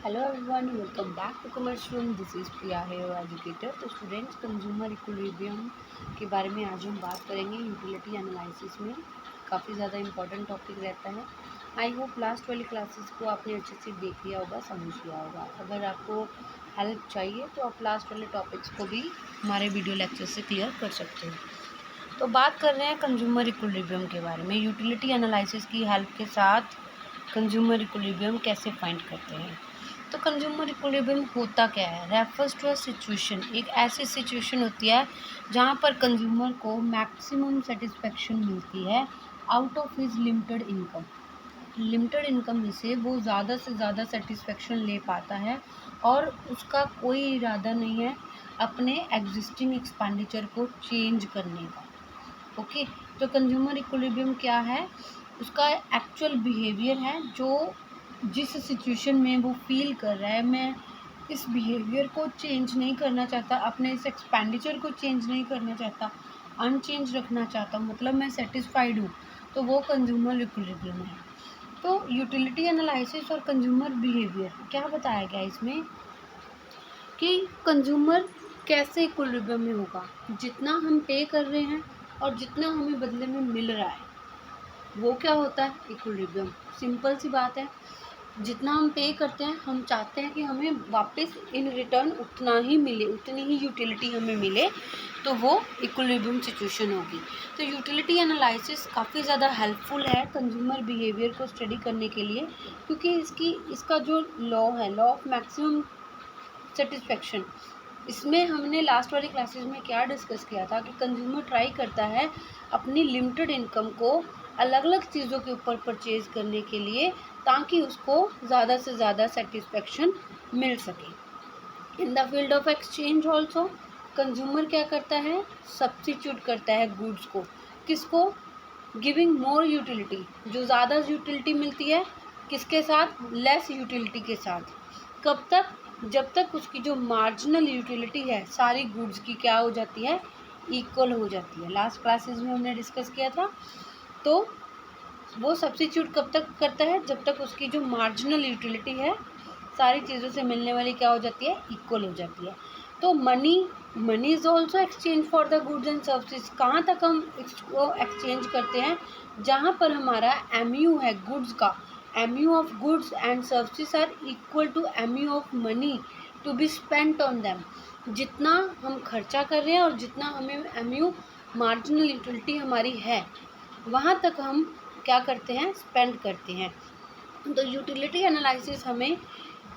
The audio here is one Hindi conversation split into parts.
Hello everyone, welcome back to commerce room. This is Priya है, योर एजुकेटर। तो स्टूडेंट्स, कंज्यूमर इक्विलिब्रियम के बारे में आज हम बात करेंगे। यूटिलिटी एनालिसिस में काफ़ी ज़्यादा इंपॉर्टेंट टॉपिक रहता है। आई होप लास्ट वाली क्लासेस को आपने अच्छे से देख लिया होगा, समझ लिया होगा। अगर आपको हेल्प चाहिए तो आप लास्ट वाले टॉपिक्स को भी हमारे वीडियो लेक्चर से क्लियर कर सकते हो। तो बात कर रहे हैं कंज्यूमर इक्विलिब्रियम के बारे में। यूटिलिटी एनालिसिस की हेल्प के साथ कंज्यूमर इक्विलिब्रियम कैसे फाइंड करते हैं। तो कंज्यूमर इक्विलिब्रियम होता क्या है? रेफर्स टू अ सिचुएशन, एक ऐसी सिचुएशन होती है जहाँ पर कंज्यूमर को मैक्सिमम सेटिस्फेक्शन मिलती है out of his limited income. Limited income में से वो ज़्यादा से ज़्यादा सेटिस्फेक्शन ले पाता है और उसका कोई इरादा नहीं है अपने एग्जिस्टिंग एक्सपेंडिचर को चेंज करने का। ओके, तो कंज्यूमर इक्विलिब्रियम क्या है? उसका एक्चुअल बिहेवियर है जो जिस सिचुएशन में वो फील कर रहा है, मैं इस बिहेवियर को चेंज नहीं करना चाहता, अपने इस एक्सपेंडिचर को चेंज नहीं करना चाहता, अनचेंज रखना चाहता हूँ, मतलब मैं सेटिस्फाइड हूँ, तो वो कंज्यूमर इक्विलिब्रियम है। तो यूटिलिटी एनालिसिस और कंज्यूमर बिहेवियर क्या बताया गया इसमें कि कंज्यूमर कैसे इक्विलिब्रियम में होगा। जितना हम पे कर रहे हैं और जितना हमें बदले में मिल रहा है, वो क्या होता है? इक्विलिब्रियम। सिंपल सी बात है, जितना हम पे करते हैं हम चाहते हैं कि हमें वापस इन रिटर्न उतना ही मिले, उतनी ही यूटिलिटी हमें मिले, तो वो इक्विलिब्रियम सिचुएशन होगी। तो यूटिलिटी एनालिसिस काफ़ी ज़्यादा हेल्पफुल है कंज्यूमर बिहेवियर को स्टडी करने के लिए, क्योंकि इसका जो लॉ है, लॉ ऑफ मैक्सिमम सेटिस्फेक्शन, इसमें हमने लास्ट वाली क्लासेस में क्या डिस्कस किया था कि कंज्यूमर ट्राई करता है अपनी लिमिटेड इनकम को अलग अलग चीज़ों के ऊपर परचेज करने के लिए, ताकि उसको ज़्यादा से ज़्यादा सेटिस्फेक्शन मिल सके। In the field of exchange also consumer क्या करता है? सब्स्टिट्यूट करता है गुड्स को। किसको? गिविंग मोर यूटिलिटी, जो ज़्यादा यूटिलिटी मिलती है किसके साथ? लेस यूटिलिटी के साथ। कब तक? जब तक उसकी जो मार्जिनल यूटिलिटी है सारी गुड्स की क्या हो जाती है? इक्वल हो जाती है। लास्ट क्लासेस में हमने डिस्कस किया था। तो वो सब्स्टिट्यूट कब तक करता है? जब तक उसकी जो मार्जिनल यूटिलिटी है सारी चीज़ों से मिलने वाली क्या हो जाती है? इक्वल हो जाती है। तो money is also exchange for the goods and services. कहाँ तक हम इसको एक्सचेंज करते हैं? जहाँ पर हमारा एमयू है गुड्स का, MU of goods and services are equal to MU of money to be spent on them. जितना हम खर्चा कर रहे हैं और जितना हमें एमयू मार्जिनल यूटिलिटी हमारी है, वहाँ तक हम क्या करते हैं? स्पेंड करते हैं। तो यूटिलिटी एनालिसिस हमें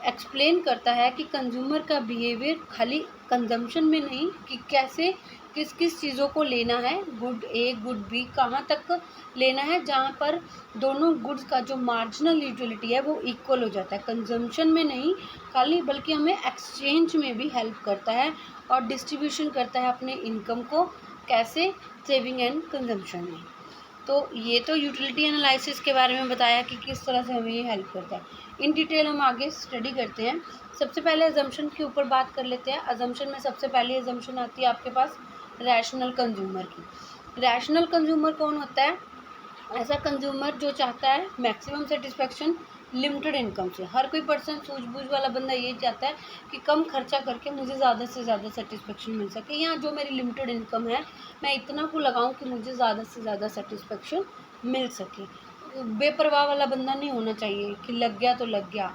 एक्सप्लेन करता है कि कंज्यूमर का बिहेवियर खाली कंजम्पशन में नहीं, कि कैसे किस किस चीज़ों को लेना है, गुड ए गुड बी कहाँ तक लेना है, जहाँ पर दोनों गुड्स का जो मार्जिनल यूटिलिटी है वो इक्वल हो जाता है। कंजम्पशन में नहीं खाली, बल्कि हमें एक्सचेंज में भी हेल्प करता है और डिस्ट्रीब्यूशन करता है अपने इनकम को, कैसे? सेविंग एंड कंजम्पशन में। तो ये तो यूटिलिटी एनालिसिस के बारे में बताया कि किस तरह से हमें ये हेल्प करता है। इन डिटेल हम आगे स्टडी करते हैं। सबसे पहले अजम्पशन के ऊपर बात कर लेते हैं। अजम्पशन में सबसे पहली अजम्पशन आती है आपके पास रैशनल कंज्यूमर की। रैशनल कंज्यूमर कौन होता है? ऐसा कंज्यूमर जो चाहता है मैक्सिमम सेटिस्फेक्शन लिमिटेड इनकम से। हर कोई पर्सन, सूझबूझ वाला बंदा यही चाहता है कि कम खर्चा करके मुझे ज़्यादा से ज़्यादा सेटिस्फेक्शन मिल सके, या जो मेरी लिमिटेड इनकम है मैं इतना को लगाऊं कि मुझे ज़्यादा से ज़्यादा सेटिस्फेक्शन मिल सके। बेपरवाह वाला बंदा नहीं होना चाहिए कि लग गया तो लग गया,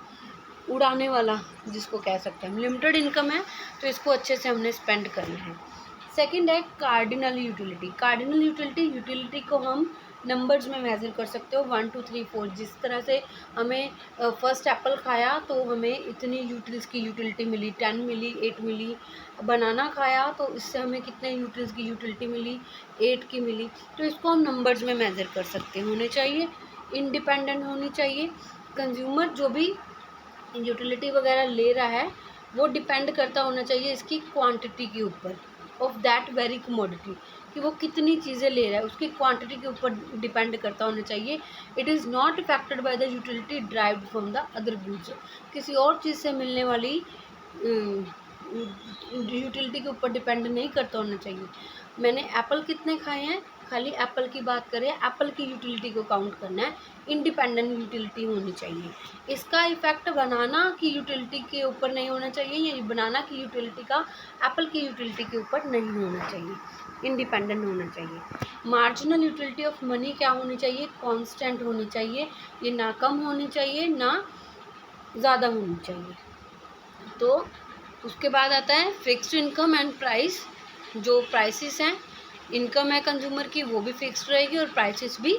उड़ाने वाला जिसको कह सकते हैं। लिमिटेड इनकम है तो इसको अच्छे से हमने स्पेंड करना है। सेकंड है कार्डिनल यूटिलिटी। कार्डिनल यूटिलिटी को हम नंबर्स में मेज़र कर सकते हो, 1 2 3 4। जिस तरह से हमें फर्स्ट एप्पल खाया तो हमें इतनी यूटिल्स की यूटिलिटी मिली, 10 मिली, 8 मिली। बनाना खाया तो इससे हमें कितने यूटिल्स की यूटिलिटी मिली? 8 की मिली। तो इसको हम नंबर्स में मेज़र कर सकते होने चाहिए, इंडिपेंडेंट होनी चाहिए। कंज्यूमर जो भी यूटिलिटी वगैरह ले रहा है वो डिपेंड करता होना चाहिए इसकी क्वांटिटी के ऊपर, ऑफ दैट वेरी कमोडिटी, कि वो कितनी चीज़ें ले रहा है उसकी क्वांटिटी के ऊपर डिपेंड करता होना चाहिए। It is not affected by the utility derived from the other goods. किसी और चीज़ से मिलने वाली यूटिलिटी के ऊपर डिपेंड नहीं करता होना चाहिए। मैंने एप्पल कितने खाए हैं? खाली एप्पल की बात करें, एप्पल की यूटिलिटी को काउंट करना है, इंडिपेंडेंट यूटिलिटी होनी चाहिए। इसका इफेक्ट बनाना की यूटिलिटी के ऊपर नहीं होना चाहिए, या बनाना की यूटिलिटी का एप्पल की यूटिलिटी के ऊपर नहीं होना चाहिए, इंडिपेंडेंट होना चाहिए। मार्जिनल यूटिलिटी ऑफ मनी क्या होनी चाहिए? कांस्टेंट होनी चाहिए, ये ना कम होनी चाहिए ना ज़्यादा होनी चाहिए। तो उसके बाद आता है फिक्स्ड इनकम एंड प्राइस। जो प्राइसेस हैं, इनकम है कंज्यूमर की वो भी फिक्स्ड रहेगी और प्राइसेस भी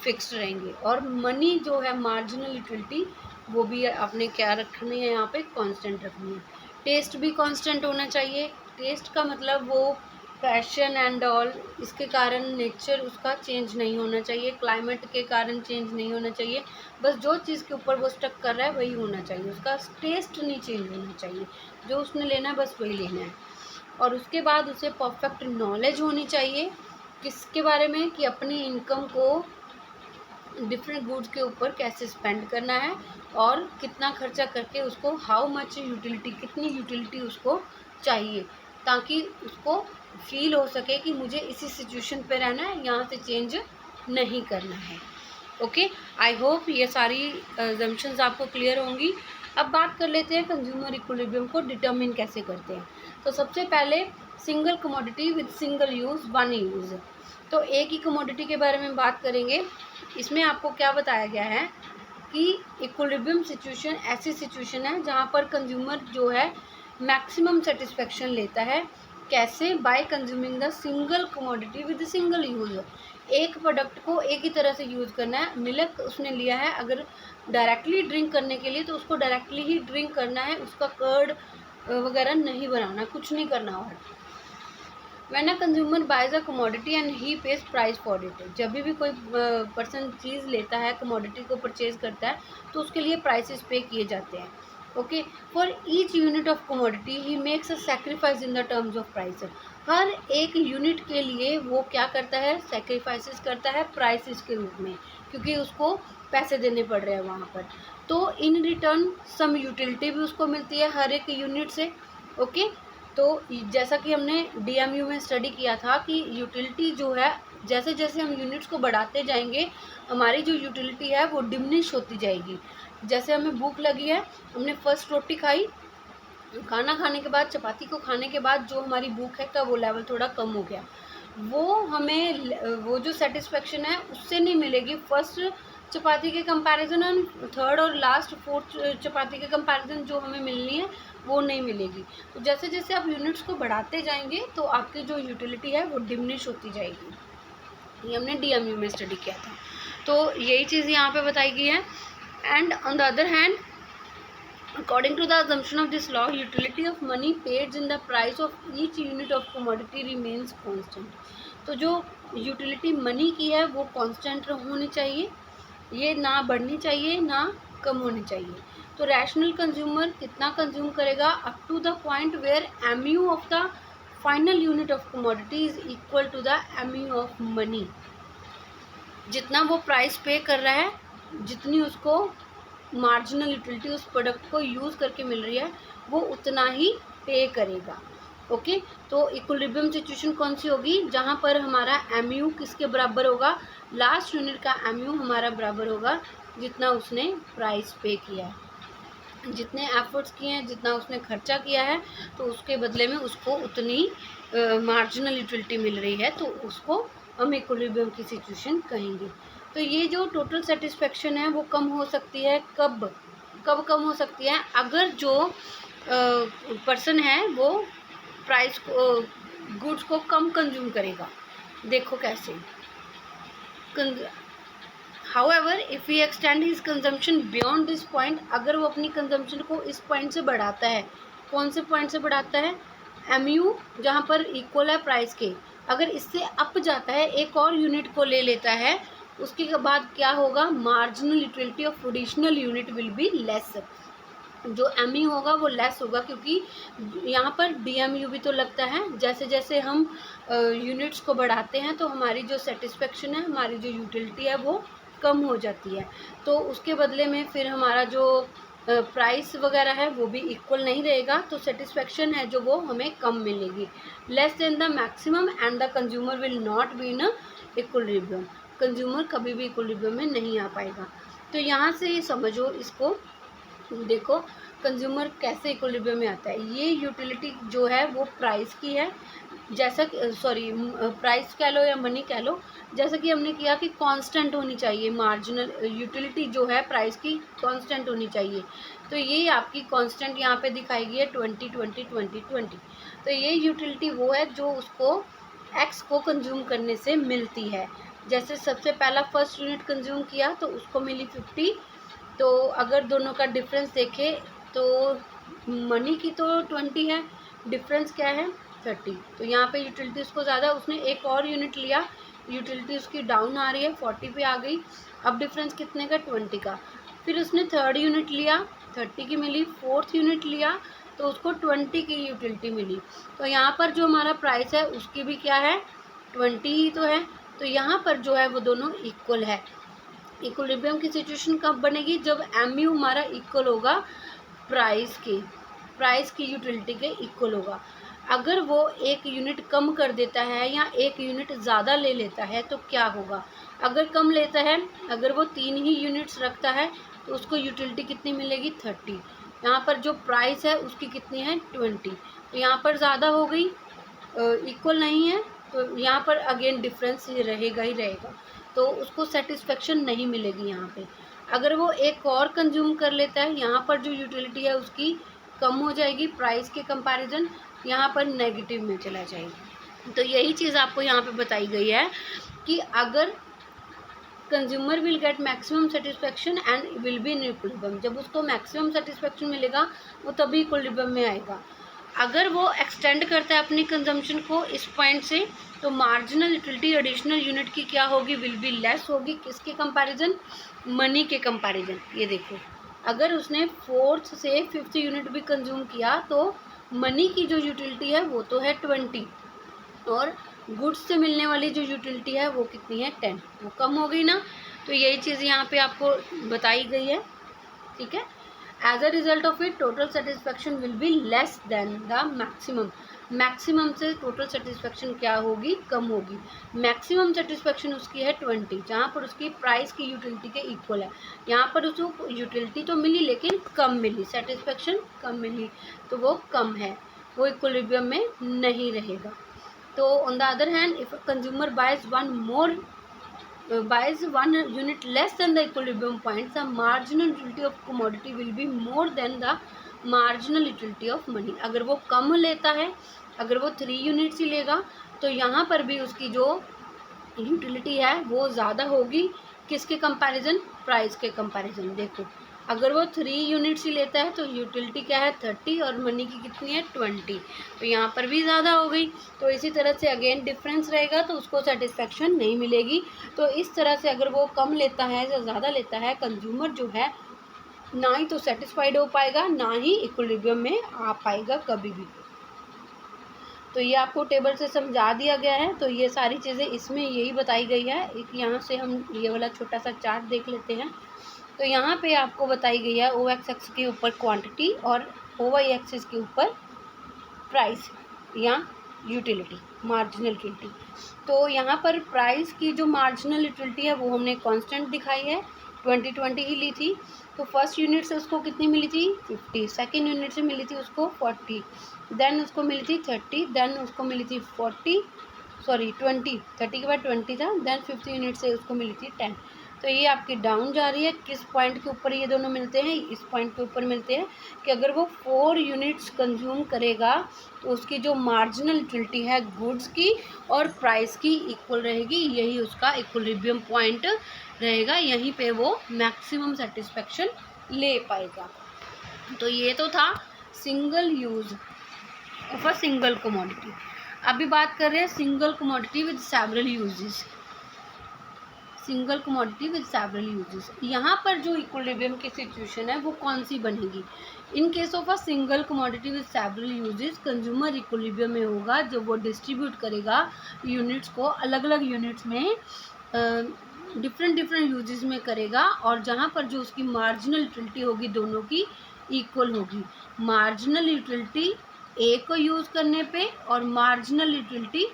फिक्स्ड रहेंगे, और मनी जो है मार्जिनल यूटिलिटी वो भी आपने क्या रखनी है यहाँ पे? कांस्टेंट रखनी है। टेस्ट भी कांस्टेंट होना चाहिए। टेस्ट का मतलब वो फैशन एंड ऑल, इसके कारण नेचर उसका चेंज नहीं होना चाहिए, क्लाइमेट के कारण चेंज नहीं होना चाहिए, बस जो चीज़ के ऊपर वो स्टक कर रहा है वही होना चाहिए, उसका टेस्ट नहीं चेंज होना चाहिए, जो उसने लेना है बस वही लेना है। और उसके बाद उसे परफेक्ट नॉलेज होनी चाहिए किसके बारे में? कि अपनी इनकम को डिफरेंट गुड्स के ऊपर कैसे स्पेंड करना है और कितना खर्चा करके उसको हाउ मच यूटिलिटी, कितनी यूटिलिटी उसको चाहिए, ताकि उसको फील हो सके कि मुझे इसी सिचुएशन पे रहना है, यहाँ से चेंज नहीं करना है। ओके, आई होप ये सारी अजम्पशंस आपको क्लियर होंगी। अब बात कर लेते हैं कंज्यूमर इक्विलिब्रियम को डिटर्मिन कैसे करते हैं। तो सबसे पहले single commodity with single use one use. तो एक ही कमोडिटी के बारे में बात करेंगे। इसमें आपको क्या बताया गया है कि इक्विलिब्रियम सिचुएशन ऐसी सिचुएशन है जहाँ पर कंज्यूमर जो है मैक्सिमम सेटिस्फेक्शन लेता है। कैसे? Bye consuming the single commodity with single use. एक प्रोडक्ट को एक ही तरह से यूज़ करना है। मिल्क उसने लिया है, अगर डायरेक्टली ड्रिंक करने के लिए तो उसको डायरेक्टली ही ड्रिंक करना है, उसका कर्ड वगैरह नहीं बनाना, कुछ नहीं करना। और When a consumer buys a commodity and he pays price for it, जब भी कोई पर्सन चीज़ लेता है, कमोडिटी को परचेज करता है, तो उसके लिए प्राइसेस पे किए जाते हैं। Okay, for each unit of commodity he makes a sacrifice in the terms of price. हर एक यूनिट के लिए वो क्या करता है? सेक्रीफाइसेस करता है प्राइसेस के रूप में, क्योंकि उसको पैसे देने पड़ रहे हैं वहाँ पर। तो इन रिटर्न सम यूटिलिटी भी उसको मिलती है हर एक यूनिट से। ओके, तो जैसा कि हमने DMU में स्टडी किया था कि यूटिलिटी जो है, जैसे जैसे हम यूनिट्स को बढ़ाते जाएंगे हमारी जो यूटिलिटी है वो डिमिनिश होती जाएगी। जैसे हमें भूख लगी है, हमने फर्स्ट रोटी खाई, खाना खाने के बाद, चपाती को खाने के बाद जो हमारी भूख है का वो लेवल थोड़ा कम हो गया, वो हमें वो जो सेटिस्फेक्शन है उससे नहीं मिलेगी फर्स्ट चपाती के कंपैरिजन एंड थर्ड और लास्ट फोर्थ चपाती के कंपैरिजन जो हमें मिलनी है वो नहीं मिलेगी। तो जैसे जैसे आप यूनिट्स को बढ़ाते जाएंगे तो आपकी जो यूटिलिटी है वो डिमिनिश होती जाएगी। ये हमने DMU में स्टडी किया था, तो यही चीज़ यहाँ पे बताई गई है। And on the other hand, according to the assumption of this law, utility of money paid in the price of each unit of commodity remains constant। तो जो यूटिलिटी मनी की है वो कांस्टेंट होनी चाहिए, ये ना बढ़नी चाहिए ना कम होनी चाहिए। तो रैशनल कंज्यूमर कितना कंज्यूम करेगा? Up to the point where MU of the final unit of commodity is equal to the MU of money. जितना वो प्राइस पे कर रहा है, जितनी उसको मार्जिनल यूटिलिटी उस प्रोडक्ट को यूज़ करके मिल रही है, वो उतना ही पे करेगा। ओके, तो इक्विलिब्रियम सिचुएशन कौन सी होगी? जहाँ पर हमारा MU किसके बराबर होगा? लास्ट यूनिट का MU हमारा बराबर होगा जितना उसने प्राइस पे किया है, जितने एफर्ट्स किए हैं, जितना उसने खर्चा किया है, तो उसके बदले में उसको उतनी मार्जिनल यूटिलिटी मिल रही है, तो उसको हम इक्विलिब्रियम की सिचुएशन कहेंगे। तो ये जो टोटल सेटिस्फेक्शन है वो कम हो सकती है, कब कम हो सकती है? अगर जो पर्सन है वो प्राइस को, गुड्स को कम कंज्यूम करेगा। देखो कैसे। However if we extend his consumption beyond this point, अगर वो अपनी कंजम्पशन को इस पॉइंट से बढ़ाता है, कौन से पॉइंट से बढ़ाता है? MU जहाँ पर इक्वल है प्राइस के, अगर इससे अप जाता है, एक और यूनिट को ले लेता है, उसके बाद क्या होगा? Marginal utility of traditional unit will be less. जो MU होगा वो लेस होगा, क्योंकि यहाँ पर DMU भी तो लगता है। जैसे जैसे हम यूनिट्स को बढ़ाते हैं तो हमारी जो सेटिस्फेक्शन है, हमारी जो यूटिलिटी है वो कम हो जाती है, तो उसके बदले में फिर हमारा जो प्राइस वगैरह है वो भी इक्वल नहीं रहेगा, तो सेटिस्फेक्शन है जो वो हमें कम मिलेगी, less than the maximum, and the consumer will not be in equilibrium. Consumer कभी भी इक्विलिब्रियम में नहीं आ पाएगा। तो यहाँ से समझो इसको, देखो कंज्यूमर कैसे इक्विलिब्रियम में आता है। ये यूटिलिटी जो है वो प्राइस की है, जैसा कि प्राइस कह लो या मनी कह लो, जैसा कि हमने किया कि कांस्टेंट होनी चाहिए। मार्जिनल यूटिलिटी जो है प्राइस की कांस्टेंट होनी चाहिए। तो ये आपकी कांस्टेंट यहाँ पे दिखाई गई है 20 तो ये यूटिलिटी वो है जो उसको एक्स को कंज्यूम करने से मिलती है। जैसे सबसे पहला फर्स्ट यूनिट कंज्यूम किया तो उसको मिली 50। तो अगर दोनों का डिफरेंस देखें तो मनी की तो 20 है, डिफरेंस क्या है 30। तो यहाँ पे यूटिलिटी उसको ज़्यादा, उसने एक और यूनिट लिया, यूटिलिटी उसकी डाउन आ रही है 40 पे आ गई। अब डिफरेंस कितने का 20 का। फिर उसने थर्ड यूनिट लिया 30 की मिली, फोर्थ यूनिट लिया तो उसको 20 की यूटिलिटी मिली। तो यहाँ पर जो हमारा प्राइस है उसकी भी क्या है 20 ही तो है। तो यहाँ पर जो है वो दोनों इक्वल है। इक्विलिब्रियम की सिचुएशन कब बनेगी, जब एमयू हमारा इक्वल होगा प्राइस की यूटिलिटी के इक्वल होगा। अगर वो एक यूनिट कम कर देता है या एक यूनिट ज़्यादा ले लेता है तो क्या होगा। अगर कम लेता है, अगर वो 3 ही यूनिट्स रखता है तो उसको यूटिलिटी कितनी मिलेगी 30। यहाँ पर जो प्राइस है उसकी कितनी है 20। तो यहाँ पर ज़्यादा हो गई, इक्वल नहीं है, तो यहाँ पर अगेन डिफरेंस रहेगा ही रहेगा। तो उसको सेटिस्फेक्शन नहीं मिलेगी यहाँ पे। अगर वो एक और कंज्यूम कर लेता है, यहाँ पर जो यूटिलिटी है उसकी कम हो जाएगी प्राइस के कंपैरिजन, यहाँ पर नेगेटिव में चला जाएगा। तो यही चीज़ आपको यहाँ पे बताई गई है कि अगर consumer will get maximum satisfaction and will be in equilibrium, जब उसको मैक्सिमम सेटिस्फेक्शन मिलेगा वो तभी इक्विलिब्रियम में आएगा। अगर वो एक्सटेंड करता है अपनी कंजम्पशन को इस पॉइंट से तो मार्जिनल यूटिलिटी एडिशनल यूनिट की क्या होगी, विल बी लेस होगी। किसके कंपैरिजन, मनी के कंपैरिजन। ये देखो अगर उसने फोर्थ से फिफ्थ यूनिट भी कंज्यूम किया तो मनी की जो यूटिलिटी है वो तो है 20 और गुड्स से मिलने वाली जो यूटिलिटी है वो कितनी है 10, वो कम हो गई ना। तो यही चीज़ यहाँ पे आपको बताई गई है, ठीक है। As a result of it total satisfaction will be less than the maximum. Maximum से टोटल सेटिस्फेक्शन क्या होगी, कम होगी। मैक्सिमम सेटिस्फेक्शन उसकी है 20, जहाँ पर उसकी प्राइस की यूटिलिटी के इक्वल है। यहाँ पर उसको यूटिलिटी तो मिली लेकिन कम मिली, सेटिस्फेक्शन कम मिली, तो वो कम है, वो इक्विलिब्रियम में नहीं रहेगा। तो on the other hand if consumer buys one unit less than the equilibrium point, the marginal utility of commodity will be more than the marginal utility of money। अगर वो कम लेता है, अगर वो 3 यूनिट्स ही लेगा तो यहाँ पर भी उसकी जो यूटिलिटी है वो ज़्यादा होगी। किसके कंपैरिजन, प्राइस के कंपैरिजन। देखो अगर वो 3 यूनिट्स ही लेता है तो यूटिलिटी क्या है 30 और मनी की कितनी है 20, तो यहाँ पर भी ज़्यादा हो गई। तो इसी तरह से अगेन डिफरेंस रहेगा तो उसको सेटिस्फेक्शन नहीं मिलेगी। तो इस तरह से अगर वो कम लेता है या ज़्यादा लेता है, कंज्यूमर जो है ना ही तो सेटिस्फाइड हो पाएगा ना ही इक्विलिब्रियम में आ पाएगा कभी भी। तो ये आपको टेबल से समझा दिया गया है। तो ये सारी चीज़ें इसमें यही बताई गई है। एक यहाँ से हम ये वाला छोटा सा चार्ट देख लेते हैं। तो यहाँ पे आपको बताई गई है ओ एक्स के ऊपर क्वांटिटी और ओ वाई एक्सिस के ऊपर प्राइस या यूटिलिटी, मार्जिनल यूटिलिटी। तो यहाँ पर प्राइस की जो मार्जिनल यूटिलिटी है वो हमने कांस्टेंट दिखाई है, 20 ही ली थी। तो फर्स्ट यूनिट से उसको कितनी मिली थी 50, सेकेंड यूनिट से मिली थी उसको 40, देन उसको मिली थी 30, देन उसको मिली थी 20, 30 के बाद 20 था, देन फिफ्थ यूनिट से उसको मिली थी 10। तो ये आपकी डाउन जा रही है। किस पॉइंट के ऊपर ये दोनों मिलते हैं, इस पॉइंट के ऊपर मिलते हैं कि अगर वो 4 यूनिट्स कंज्यूम करेगा तो उसकी जो मार्जिनल यूटिलिटी है गुड्स की और प्राइस की इक्वल रहेगी। यही उसका इक्विलिब्रियम पॉइंट रहेगा, यहीं पे वो मैक्सिमम सेटिस्फेक्शन ले पाएगा। तो ये तो था single use of a single commodity. अभी बात कर रहे हैं single commodity with several uses. Single commodity with several uses, यहाँ पर जो इक्विलिब्रियम की सिचुएशन है वो कौन सी बनेगी। In case of a single commodity with several uses, consumer equilibrium में होगा जब वो डिस्ट्रीब्यूट करेगा यूनिट्स को अलग अलग यूनिट्स में, डिफरेंट यूजेस में करेगा, और जहाँ पर जो उसकी मार्जिनल यूटिलिटी होगी दोनों की इक्वल होगी। मार्जिनल यूटिलिटी ए को यूज़ करने पे और मार्जिनल यूटिलिटी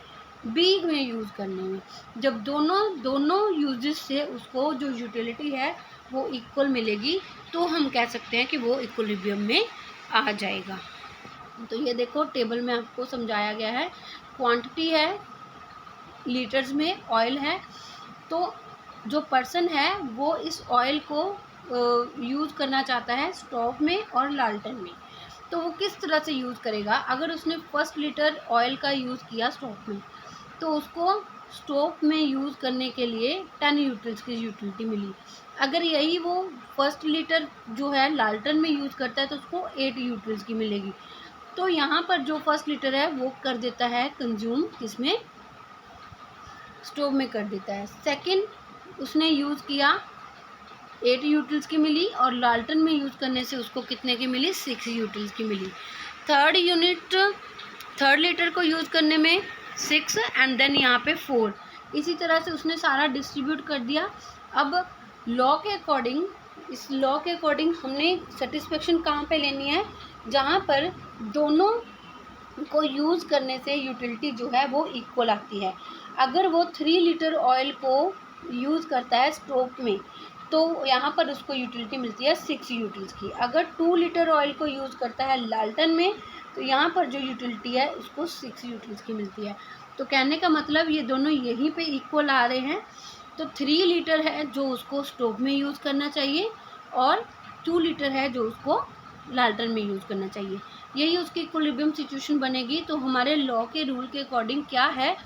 बी में यूज़ करने में। जब दोनों यूजेस से उसको जो यूटिलिटी है वो इक्वल मिलेगी तो हम कह सकते हैं कि वो इक्विलिब्रियम में आ जाएगा। तो ये देखो टेबल में आपको समझाया गया है, क्वांटिटी है लीटर्स में, ऑयल है, तो जो पर्सन है वो इस ऑयल को यूज़ करना चाहता है स्टोव में और लालटेन में। तो वो किस तरह से यूज़ करेगा? अगर उसने 1 लीटर ऑयल का यूज़ किया स्टोव में, तो उसको स्टोव में यूज़ करने के लिए 10 यूटिल्स की यूटिलिटी मिली। अगर यही वो 1 लीटर जो है लालटेन में यूज़ करता है तो उसको 8 यूटिल्स की मिलेगी। तो यहाँ पर जो 1 लीटर है वो कर देता है कंज्यूम किसमें? स्टोव में कर देता है। सेकंड उसने यूज़ किया 8 यूटिल्स की मिली और लालटेन में यूज़ करने से उसको कितने की मिली? 6 यूटिल्स की मिली। थर्ड लीटर को यूज़ करने में 6 एंड देन यहाँ पे 4। इसी तरह से उसने सारा डिस्ट्रीब्यूट कर दिया। अब लॉ के अकॉर्डिंग, इस लॉ के अकॉर्डिंग हमने सेटिस्फेक्शन कहाँ पे लेनी है? जहाँ पर दोनों को यूज़ करने से यूटिलिटी जो है वो इक्वल आती है। अगर वो 3 लीटर ऑयल को यूज़ करता है स्टोव में तो यहाँ पर उसको यूटिलिटी मिलती है 6 यूटिल्स की। अगर 2 लीटर ऑयल को यूज़ करता है लालटेन में तो यहाँ पर जो यूटिलिटी है उसको 6 यूटिल्स की मिलती है। तो कहने का मतलब ये दोनों यहीं पे इक्वल आ रहे हैं। तो 3 लीटर है जो उसको स्टोव में यूज़ करना चाहिए और 2 लीटर है जो उसको लालटेन में यूज़ करना चाहिए। यही उसकी इक्विलिब्रियम सिचुएशन बनेगी। तो हमारे लॉ के रूल के अकॉर्डिंग क्या है,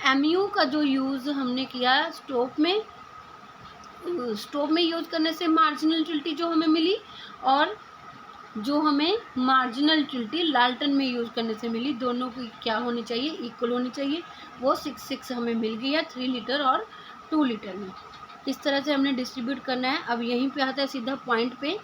MU का जो यूज़ हमने किया स्टोव में यूज़ करने से मार्जिनल यूटिलिटी जो हमें मिली और जो हमें मार्जिनल यूटिलिटी लालटेन में यूज़ करने से मिली, दोनों की क्या होनी चाहिए? इक्वल होनी चाहिए। वो 6 हमें मिल गई है 3 लीटर और 2 लीटर में। इस तरह से हमने डिस्ट्रीब्यूट करना है। अब यहीं पे आता है सीधा पॉइंट पे।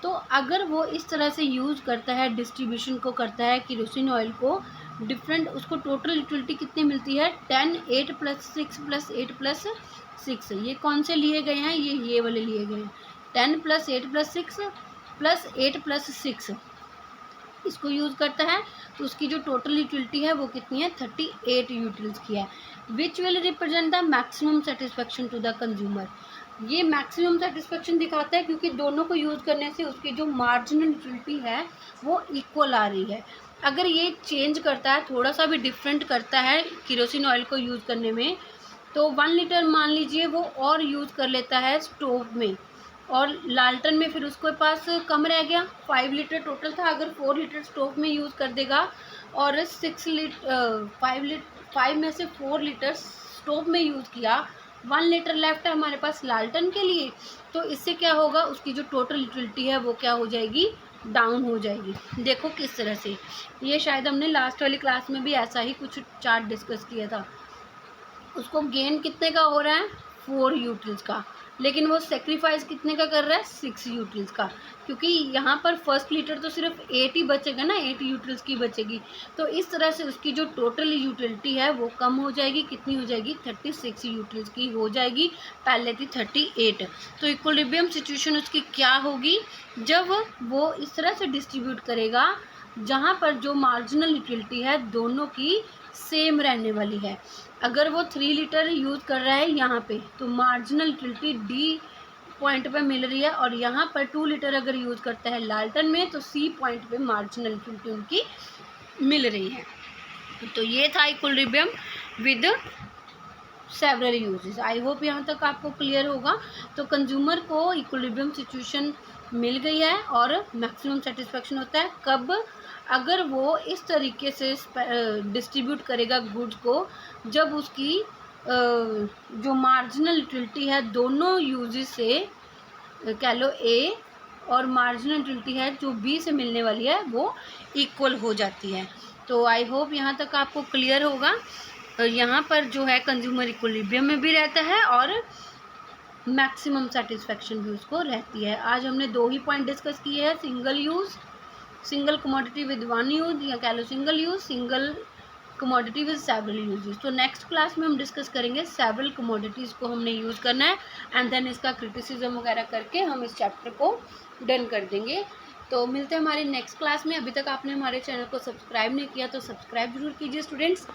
तो अगर वो इस तरह से यूज़ करता है, डिस्ट्रीब्यूशन को करता है केरोसिन ऑयल को, डिफरेंट उसको टोटल यूटिलिटी कितनी मिलती है? 10, 8 + 6 + 8 + 6। ये कौन से लिए गए हैं? ये वाले लिए गए हैं। 10 + 8 + 6 + 8 + 6 इसको यूज़ करता है तो उसकी जो टोटल यूटिलिटी है वो कितनी है? 38 यूटिल्स की है। Which will represent the maximum satisfaction to the consumer. ये मैक्सिमम सेटिस्फेक्शन दिखाता है क्योंकि दोनों को यूज़ करने से उसकी जो मार्जिनल यूटिलिटी है वो इक्वल आ रही है। अगर ये चेंज करता है, थोड़ा सा भी डिफरेंट करता है केरोसिन ऑयल को यूज़ करने में, तो 1 लीटर मान लीजिए वो और यूज़ कर लेता है स्टोव में और लालटेन में फिर उसके पास कम रह गया। 5 लीटर टोटल था, अगर 4 लीटर स्टोव में यूज़ कर देगा और 5 में से 4 लीटर स्टोव में यूज़ किया, 1 लीटर लेफ्ट है हमारे पास लालटेन के लिए, तो इससे क्या होगा? उसकी जो टोटल यूटिलिटी है वो क्या हो जाएगी? डाउन हो जाएगी। देखो किस तरह से, ये शायद हमने लास्ट वाली क्लास में भी ऐसा ही कुछ चार्ट डिस्कस किया था। उसको गेन कितने का हो रहा है? 4 यूटिल्स का, लेकिन वो सेक्रीफाइस कितने का कर रहा है? 6 यूटिल्स का, क्योंकि यहाँ पर 1 लीटर तो सिर्फ 8 ही बचेगा ना, 8 यूटिल्स की बचेगी। तो इस तरह से उसकी जो टोटल यूटिलिटी है वो कम हो जाएगी। कितनी हो जाएगी? 36 यूटिल्स की हो जाएगी, पहले थी 38। तो इक्विलिब्रियम सिचुएशन उसकी क्या होगी? जब वो इस तरह से डिस्ट्रीब्यूट करेगा जहाँ पर जो मार्जिनल यूटिलिटी है दोनों की सेम रहने वाली है। अगर वो 3 लीटर यूज़ कर रहा है यहाँ पे तो मार्जिनल यूटिलिटी डी पॉइंट पे मिल रही है और यहाँ पर 2 लीटर अगर यूज़ करता है लालटेन में तो सी पॉइंट पे मार्जिनल यूटिलिटी उनकी मिल रही है। तो ये था equilibrium with several uses. I hope यहाँ तक आपको क्लियर होगा। तो कंज्यूमर को इक्विलिब्रियम सिचुएशन मिल गई है और मैक्सिमम सेटिस्फेक्शन होता है कब? अगर वो इस तरीके से डिस्ट्रीब्यूट करेगा गुड्स को, जब उसकी जो मार्जिनल यूटिलिटी है दोनों यूजेस से कह लो ए और मार्जिनल यूटिलिटी है जो बी से मिलने वाली है वो इक्वल हो जाती है। तो आई होप यहाँ तक आपको क्लियर होगा। यहाँ पर जो है कंज्यूमर इक्विलिब्रियम में भी रहता है और मैक्सिमम सेटिस्फेक्शन भी उसको रहती है। आज हमने 2 ही पॉइंट डिस्कस किए हैं, सिंगल कमोडिटी विद 1 यूज या कह लो single use, single commodity with several uses. तो नेक्स्ट क्लास में हम डिस्कस करेंगे सेवरल कमोडिटीज़ को हमने यूज़ करना है एंड देन इसका क्रिटिसिज्म वगैरह करके हम इस चैप्टर को डन कर देंगे। तो मिलते हैं हमारे नेक्स्ट क्लास में। अभी तक आपने हमारे चैनल को सब्सक्राइब नहीं किया तो सब्सक्राइब जरूर कीजिए स्टूडेंट्स।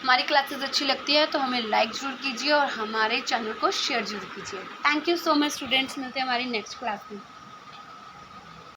हमारी क्लासेस अच्छी लगती है तो हमें लाइक ज़रूर कीजिए और हमारे चैनल को शेयर ज़रूर कीजिए। Thank you so much students, मिलते हैं हमारी नेक्स्ट क्लास में।